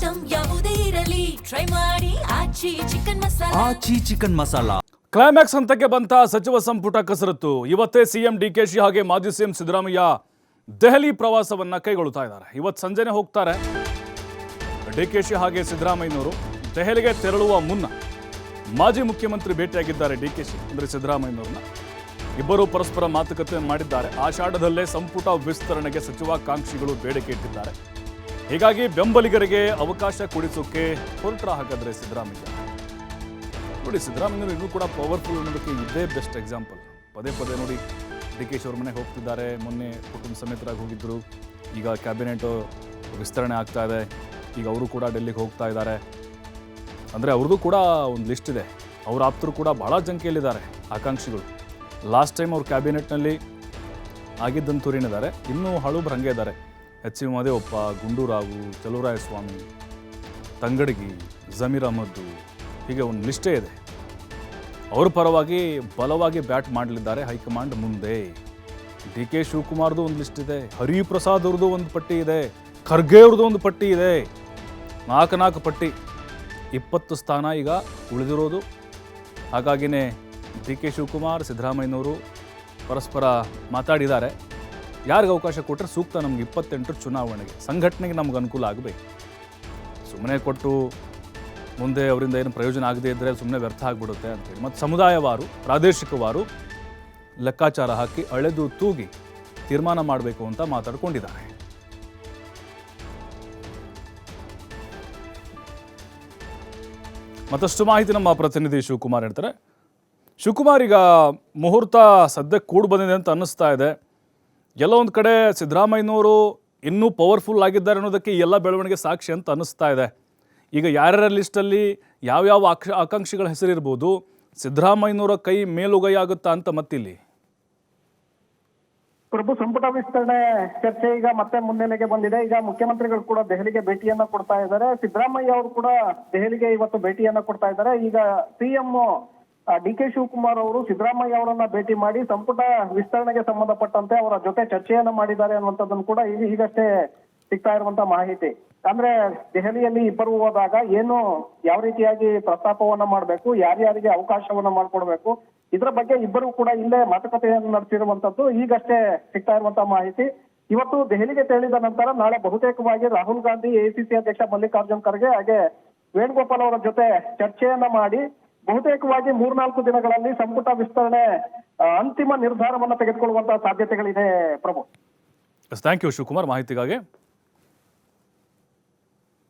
Item ಯಾವುದೇ ಇರಲಿ try ಮಾಡಿ ಆಚಿ ಚಿಕನ್ ಮಸಾಲಾ. ಕ್ಲೈಮ್ಯಾಕ್ಸ್ ಹಂತಕ್ಕೆ ಬಂತ ಸಚಿವ ಸಂಪುಟ ಕಸರತ್ತು. ಇವತ್ತೇ ಸಿಎಂ ಡಿಕೆಶಿ ಹಾಗೆ ಮಾಜಿ ಸಿಎಂ ಸಿದ್ದರಾಮಯ್ಯ ದೆಹಲಿ ಪ್ರವಾಸವನ್ನ ಕೈಗೊಳ್ಳುತ್ತಾ ಇದ್ದಾರೆ. ಇವತ್ತು ಸಂಜೆನೆ ಹೋಗ್ತಾರೆ. ಡಿಕೆಶಿ ಹಾಗೆ ಸಿದ್ದರಾಮಯ್ಯನವರು ದೆಹಲಿಗೆ ತೆರಳುವ ಮುನ್ನ ಮಾಜಿ ಮುಖ್ಯಮಂತ್ರಿ ಭೇಟಿಯಾಗಿದ್ದಾರೆ ಡಿಕೆಶಿ ಅಂದರೆ ಸಿದ್ದರಾಮಯ್ಯನವ್ರನ್ನ. ಇಬ್ಬರು ಪರಸ್ಪರ ಮಾತುಕತೆ ಮಾಡಿದ್ದಾರೆ. ಆಷಾಢದಲ್ಲೇ ಸಂಪುಟ ವಿಸ್ತರಣೆಗೆ ಸಚಿವಾಕಾಂಕ್ಷಿಗಳು ಬೇಡಿಕೆ ಇಟ್ಟಿದ್ದಾರೆ. ಹೀಗಾಗಿ ಬೆಂಬಲಿಗರಿಗೆ ಅವಕಾಶ ಕೊಡಿಸೋಕೆ ಹೊರಟ್ರ ಹಾಗಾದ್ರೆ ಸಿದ್ದರಾಮಯ್ಯ. ನೋಡಿ, ಸಿದ್ದರಾಮಯ್ಯನವರು ಇನ್ನೂ ಕೂಡ ಪವರ್ಫುಲ್ ಅನ್ನೋದಕ್ಕೆ ಇದೇ ಬೆಸ್ಟ್ ಎಕ್ಸಾಂಪಲ್. ಪದೇ ಪದೇ ನೋಡಿ, ಡಿಕೆಶಿ ಅವ್ರ ಮನೆಗೆ ಹೋಗ್ತಿದ್ದಾರೆ. ಮೊನ್ನೆ ಕುಟುಂಬ ಸಮೇತರಾಗಿ ಹೋಗಿದ್ದರು. ಈಗ ಕ್ಯಾಬಿನೆಟ್ ವಿಸ್ತರಣೆ ಆಗ್ತಾ ಇದೆ. ಈಗ ಅವರು ಕೂಡ ಡೆಲ್ಲಿಗೆ ಹೋಗ್ತಾ ಇದ್ದಾರೆ. ಅಂದರೆ ಅವ್ರದ್ದು ಕೂಡ ಒಂದು ಲಿಸ್ಟ್ ಇದೆ. ಅವ್ರ ಆಪ್ತರು ಕೂಡ ಭಾಳ ಸಂಖ್ಯೆಯಲ್ಲಿದ್ದಾರೆ ಆಕಾಂಕ್ಷಿಗಳು. ಲಾಸ್ಟ್ ಟೈಮ್ ಅವ್ರ ಕ್ಯಾಬಿನೆಟ್ನಲ್ಲಿ ಆಗಿದ್ದಂತೂರೇನಿದ್ದಾರೆ, ಇನ್ನೂ ಹಳುಬ್ರು ಹಂಗೆ ಇದ್ದಾರೆ. ಎಚ್.ಸಿ. ಮಹದೇವಪ್ಪ, ಗುಂಡೂರಾವು, ಚಲುವರಾಯಸ್ವಾಮಿ, ತಂಗಡಗಿ, ಜಮೀರ್ ಅಹಮದ್, ಹೀಗೆ ಒಂದು ಲಿಸ್ಟೇ ಇದೆ. ಅವ್ರ ಪರವಾಗಿ ಬಲವಾಗಿ ಬ್ಯಾಟ್ ಮಾಡಲಿದ್ದಾರೆ ಹೈಕಮಾಂಡ್ ಮುಂದೆ. ಡಿ ಕೆ ಶಿವಕುಮಾರ್ದು ಒಂದು ಲಿಸ್ಟ್ ಇದೆ, ಹರಿಪ್ರಸಾದ್ ಅವ್ರದ್ದು ಒಂದು ಪಟ್ಟಿ ಇದೆ, ಖರ್ಗೆ ಅವ್ರದ್ದು ಒಂದು ಪಟ್ಟಿ ಇದೆ. 4 ಪಟ್ಟಿ, 20 ಸ್ಥಾನ ಈಗ ಉಳಿದಿರೋದು. ಹಾಗಾಗಿನೇ ಡಿ ಕೆ ಶಿವಕುಮಾರ್, ಸಿದ್ದರಾಮಯ್ಯನವರು ಪರಸ್ಪರ ಮಾತಾಡಿದ್ದಾರೆ. ಯಾರಿಗೆ ಅವಕಾಶ ಕೊಟ್ಟರೆ ಸೂಕ್ತ, ನಮ್ಗೆ 28 ಚುನಾವಣೆಗೆ ಸಂಘಟನೆಗೆ ನಮ್ಗೆ ಅನುಕೂಲ ಆಗಬೇಕು. ಸುಮ್ಮನೆ ಕೊಟ್ಟು ಮುಂದೆ ಅವರಿಂದ ಏನು ಪ್ರಯೋಜನ ಆಗದೇ ಇದ್ದರೆ ಸುಮ್ಮನೆ ವ್ಯರ್ಥ ಆಗಿಬಿಡುತ್ತೆ ಅಂತೇಳಿ ಮತ್ತು ಸಮುದಾಯವಾರು, ಪ್ರಾದೇಶಿಕವಾರು ಲೆಕ್ಕಾಚಾರ ಹಾಕಿ ಅಳೆದು ತೂಗಿ ತೀರ್ಮಾನ ಮಾಡಬೇಕು ಅಂತ ಮಾತಾಡ್ಕೊಂಡಿದ್ದಾರೆ. ಮತ್ತಷ್ಟು ಮಾಹಿತಿ ನಮ್ಮ ಪ್ರತಿನಿಧಿ ಶಿವಕುಮಾರ್ ಹೇಳ್ತಾರೆ. ಶಿವಕುಮಾರ್, ಈಗ ಮುಹೂರ್ತ ಸದ್ಯಕ್ಕೆ ಕೂಡಿ ಬಂದಿದೆ ಅಂತ ಅನ್ನಿಸ್ತಾ ಇದೆ. ಎಲ್ಲ ಒಂದು ಕಡೆ ಸಿದ್ದರಾಮಯ್ಯನವರು ಇನ್ನೂ ಪವರ್ಫುಲ್ ಆಗಿದ್ದಾರೆ ಅನ್ನೋದಕ್ಕೆ ಈ ಎಲ್ಲ ಬೆಳವಣಿಗೆ ಸಾಕ್ಷಿ ಅಂತ ಅನ್ನಿಸ್ತಾ ಇದೆ. ಈಗ ಯಾರ್ಯಾರ ಲಿಸ್ಟಲ್ಲಿ ಯಾವ್ಯಾವ ಆಕಾಂಕ್ಷಿಗಳ ಹೆಸರಿರ್ಬೋದು, ಸಿದ್ದರಾಮಯ್ಯನವರ ಕೈ ಮೇಲುಗೈ ಆಗುತ್ತಾ ಅಂತ ಮತ್ತಿಲ್ಲಿ ಪ್ರಭು, ಸಂಪುಟ ವಿಸ್ತರಣೆ ಚರ್ಚೆ ಈಗ ಮತ್ತೆ ಮುನ್ನೆಲೆಗೆ ಬಂದಿದೆ. ಈಗ ಮುಖ್ಯಮಂತ್ರಿಗಳು ಕೂಡ ದೆಹಲಿಗೆ ಭೇಟಿಯನ್ನ ಕೊಡ್ತಾ ಇದ್ದಾರೆ. ಸಿದ್ದರಾಮಯ್ಯ ಅವರು ಕೂಡ ದೆಹಲಿಗೆ ಇವತ್ತು ಭೇಟಿಯನ್ನ ಕೊಡ್ತಾ ಇದ್ದಾರೆ. ಈಗ ಸಿಎಂ ಡಿ ಕೆ ಶಿವಕುಮಾರ್ ಅವರು ಸಿದ್ದರಾಮಯ್ಯ ಅವರನ್ನ ಭೇಟಿ ಮಾಡಿ ಸಂಪುಟ ವಿಸ್ತರಣೆಗೆ ಸಂಬಂಧಪಟ್ಟಂತೆ ಅವರ ಜೊತೆ ಚರ್ಚೆಯನ್ನ ಮಾಡಿದ್ದಾರೆ ಅನ್ನುವಂಥದ್ದನ್ನು ಕೂಡ ಈಗಷ್ಟೇ ಸಿಗ್ತಾ ಇರುವಂತ ಮಾಹಿತಿ. ಅಂದ್ರೆ ದೆಹಲಿಯಲ್ಲಿ ಇಬ್ಬರು ಹೋದಾಗ ಏನು ಯಾವ ರೀತಿಯಾಗಿ ಪ್ರಸ್ತಾಪವನ್ನ ಮಾಡಬೇಕು, ಯಾರ್ಯಾರಿಗೆ ಅವಕಾಶವನ್ನ ಮಾಡ್ಕೊಡ್ಬೇಕು, ಇದರ ಬಗ್ಗೆ ಇಬ್ಬರು ಕೂಡ ಇಲ್ಲೇ ಮಾತುಕತೆಯನ್ನು ನಡೆಸಿರುವಂತದ್ದು ಈಗಷ್ಟೇ ಸಿಗ್ತಾ ಇರುವಂತಹ ಮಾಹಿತಿ. ಇವತ್ತು ದೆಹಲಿಗೆ ತೆರಳಿದ ನಂತರ ನಾಳೆ ಬಹುತೇಕವಾಗಿ ರಾಹುಲ್ ಗಾಂಧಿ, ಎಐಸಿಸಿ ಅಧ್ಯಕ್ಷ ಮಲ್ಲಿಕಾರ್ಜುನ್ ಖರ್ಗೆ ಹಾಗೆ ವೇಣುಗೋಪಾಲ್ ಅವರ ಜೊತೆ ಚರ್ಚೆಯನ್ನ ಮಾಡಿ ಬಹುತೇಕವಾಗಿ 3-4 ದಿನಗಳಲ್ಲಿ ಸಂಪುಟ ವಿಸ್ತರಣೆ ಅಂತಿಮ ನಿರ್ಧಾರವನ್ನ ತೆಗೆದುಕೊಳ್ಳುವಂತಹ ಸಾಧ್ಯತೆಗಳಿದೆ. ಪ್ರಭು, ಥ್ಯಾಂಕ್ ಯು ಶಿವಕುಮಾರ್ ಮಾಹಿತಿಗಾಗಿ.